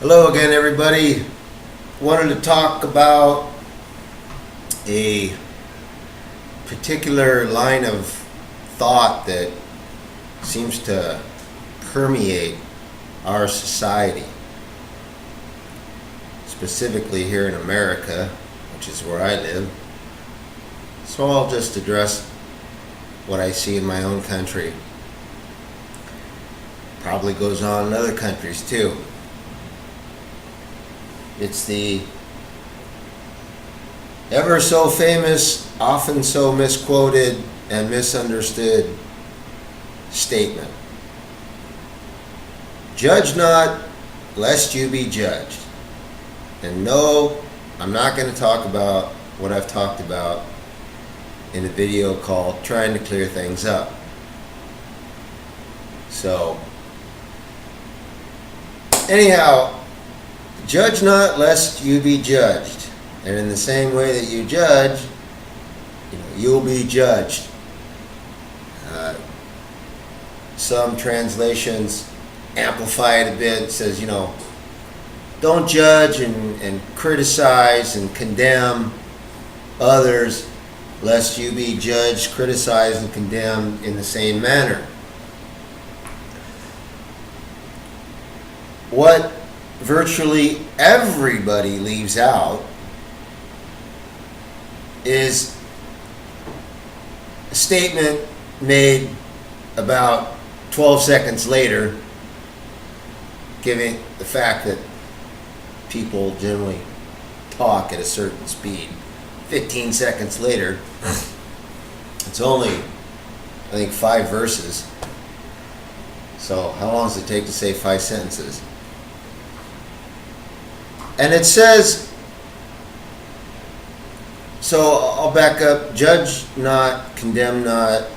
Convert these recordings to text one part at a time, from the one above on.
Hello again, everybody. Wanted to talk about a particular line of thought that seems to permeate our society, specifically here in America, which is where I live. So I'll just address what I see in my own country. Probably goes on in other countries too. It's the ever so famous, often so misquoted and misunderstood statement. Judge not, lest you be judged. And no, I'm not going to talk about what I've talked about in a video called Trying to Clear Things Up. So, anyhow, judge not lest you be judged. And in the same way that you judge, you'll be judged. Some translations amplify it a bit. It says, don't judge and criticize and condemn others lest you be judged, criticized, and condemned in the same manner. What virtually everybody leaves out is a statement made about 12 seconds later, giving the fact that people generally talk at a certain speed. 15 seconds later, it's only, I think, 5 verses. So how long does it take to say 5 sentences? And it says, so I'll back up, judge not, condemn not,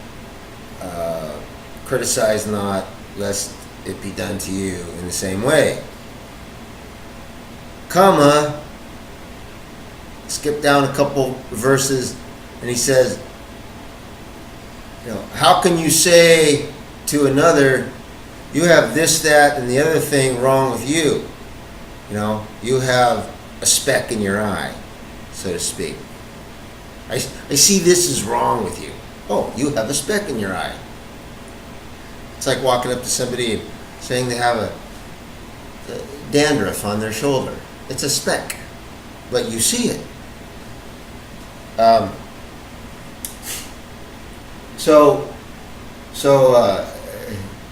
criticize not, lest it be done to you in the same way. Comma, skip down a couple verses, and he says, how can you say to another, you have this, that, and the other thing wrong with you? You have a speck in your eye, so to speak. I see this is wrong with you. Oh, you have a speck in your eye. It's like walking up to somebody and saying they have a dandruff on their shoulder. It's a speck, but you see it. So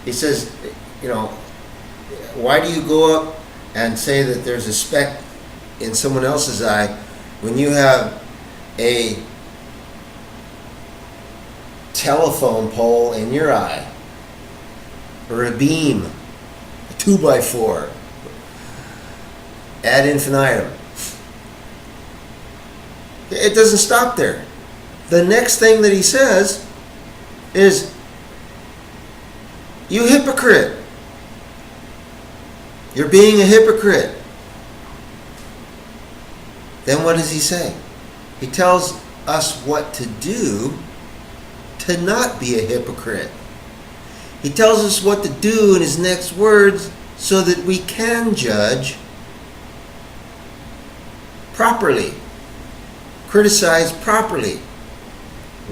he says, why do you go up and say that there's a speck in someone else's eye when you have a telephone pole in your eye, or a beam, a 2x4, ad infinitum? It doesn't stop there. The next thing that he says is, you hypocrite. You're being a hypocrite. Then what does he say? He tells us what to do to not be a hypocrite. He tells us what to do in his next words so that we can judge properly, criticize properly.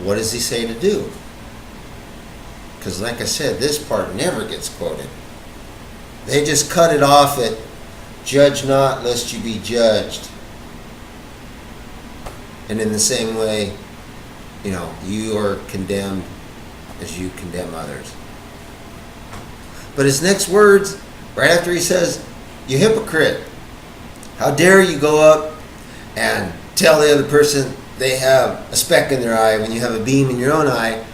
What does he say to do? Because like I said, this part never gets quoted. They just cut it off at judge not lest you be judged. And in the same way, you are condemned as you condemn others. But his next words, right after he says, you hypocrite, how dare you go up and tell the other person they have a speck in their eye when you have a beam in your own eye.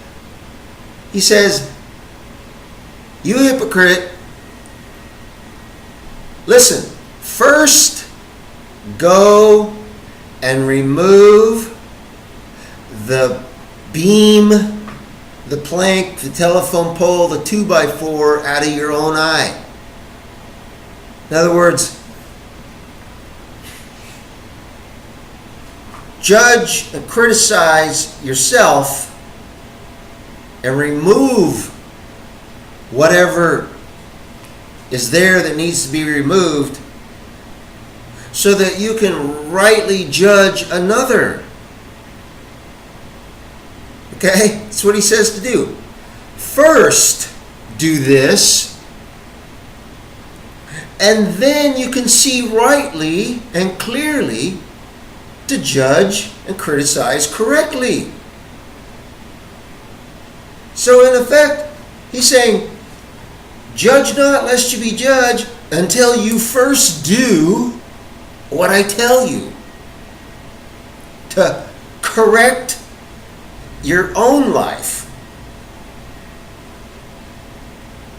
He says, you hypocrite, listen, first go and remove the beam, the plank, the telephone pole, the 2x4 out of your own eye. In other words, judge and criticize yourself and remove whatever is there that needs to be removed so that you can rightly judge another. Okay? That's what he says to do. First, do this, and then you can see rightly and clearly to judge and criticize correctly. So in effect, he's saying, judge not lest you be judged until you first do what I tell you to correct your own life.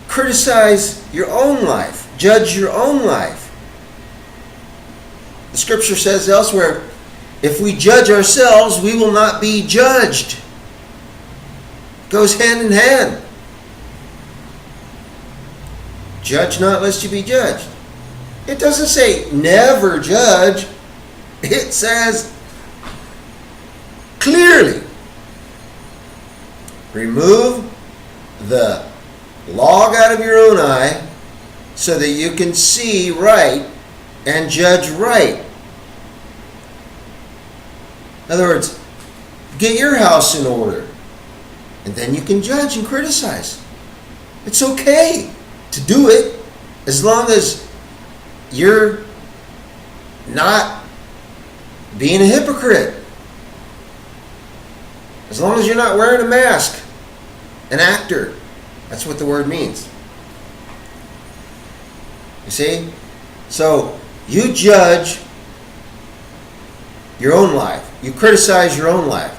Criticize your own life. Judge your own life. The scripture says elsewhere, if we judge ourselves, we will not be judged. It goes hand in hand. Judge not lest you be judged. It doesn't say never judge. It says clearly, remove the log out of your own eye so that you can see right and judge right. In other words, get your house in order, and then you can judge and criticize. It's okay to do it as long as you're not being a hypocrite. As long as you're not wearing a mask, an actor. That's what the word means. You see? So, you judge your own life. You criticize your own life.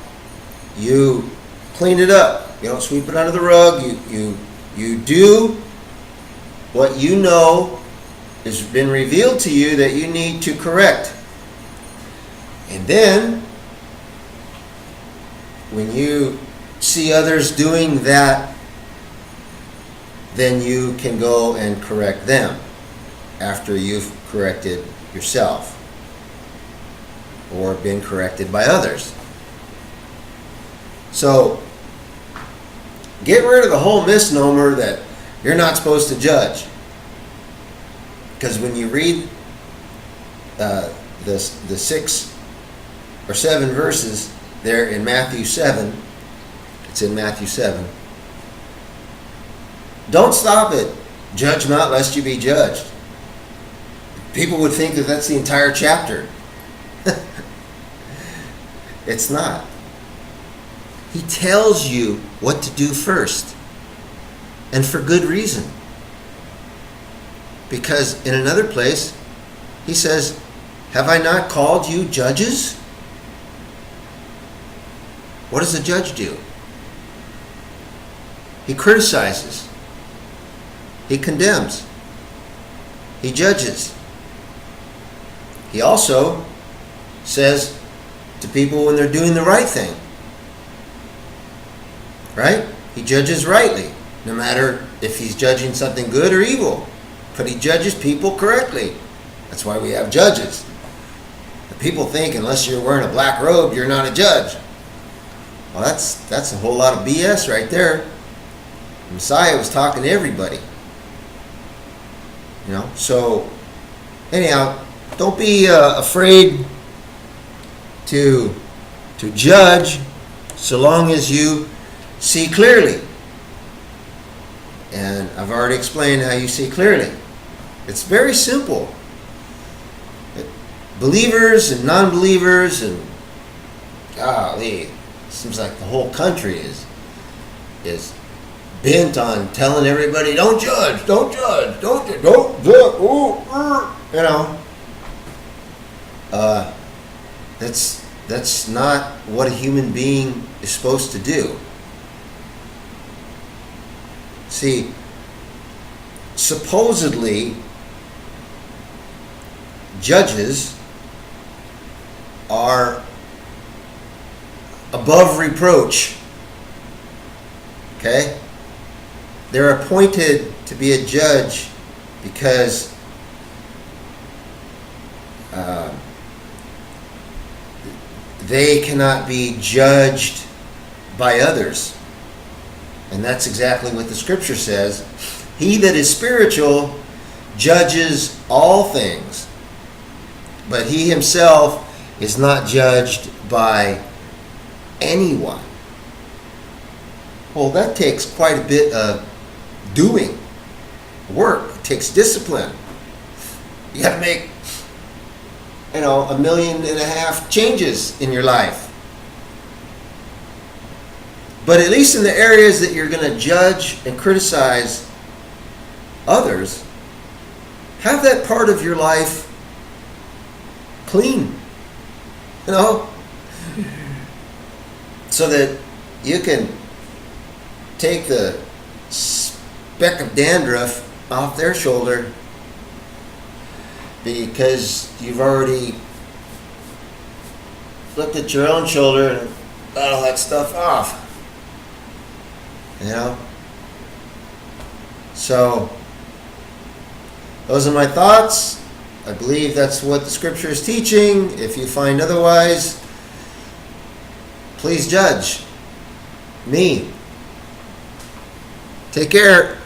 You clean it up. You don't sweep it under the rug. You do what you know has been revealed to you that you need to correct. And then, when you see others doing that, then you can go and correct them after you've corrected yourself or been corrected by others. So, get rid of the whole misnomer that you're not supposed to judge. Because when you read the 6 or 7 verses there in Matthew 7, it's in Matthew 7, don't stop it. Judge not lest you be judged. People would think that that's the entire chapter. It's not. He tells you what to do first. And for good reason. Because in another place, he says, have I not called you judges? What does a judge do? He criticizes. He condemns. He judges. He also says to people when they're doing the right thing. Right? He judges rightly, no matter if he's judging something good or evil. But he judges people correctly. That's why we have judges. The people think unless you're wearing a black robe, you're not a judge. Well, that's a whole lot of BS right there. The Messiah was talking to everybody. You know, so anyhow, don't be afraid to judge so long as you see clearly. And I've already explained how you see clearly. It's very simple. Believers and non-believers and golly, it seems like the whole country is bent on telling everybody, don't judge, don't judge, don't judge, you know. That's not what a human being is supposed to do. See, supposedly, judges are above reproach. Okay? They're appointed to be a judge because they cannot be judged by others. And that's exactly what the scripture says. He that is spiritual judges all things, But he himself is not judged by anyone. Well, that takes quite a bit of doing, work. It takes discipline. You got to make, 1.5 million changes in your life. But at least in the areas that you're going to judge and criticize others, have that part of your life clean, so that you can take the speck of dandruff off their shoulder, because you've already looked at your own shoulder and got all that stuff off. So those are my thoughts. I believe that's what the scripture is teaching. If you find otherwise, please judge me. Take care.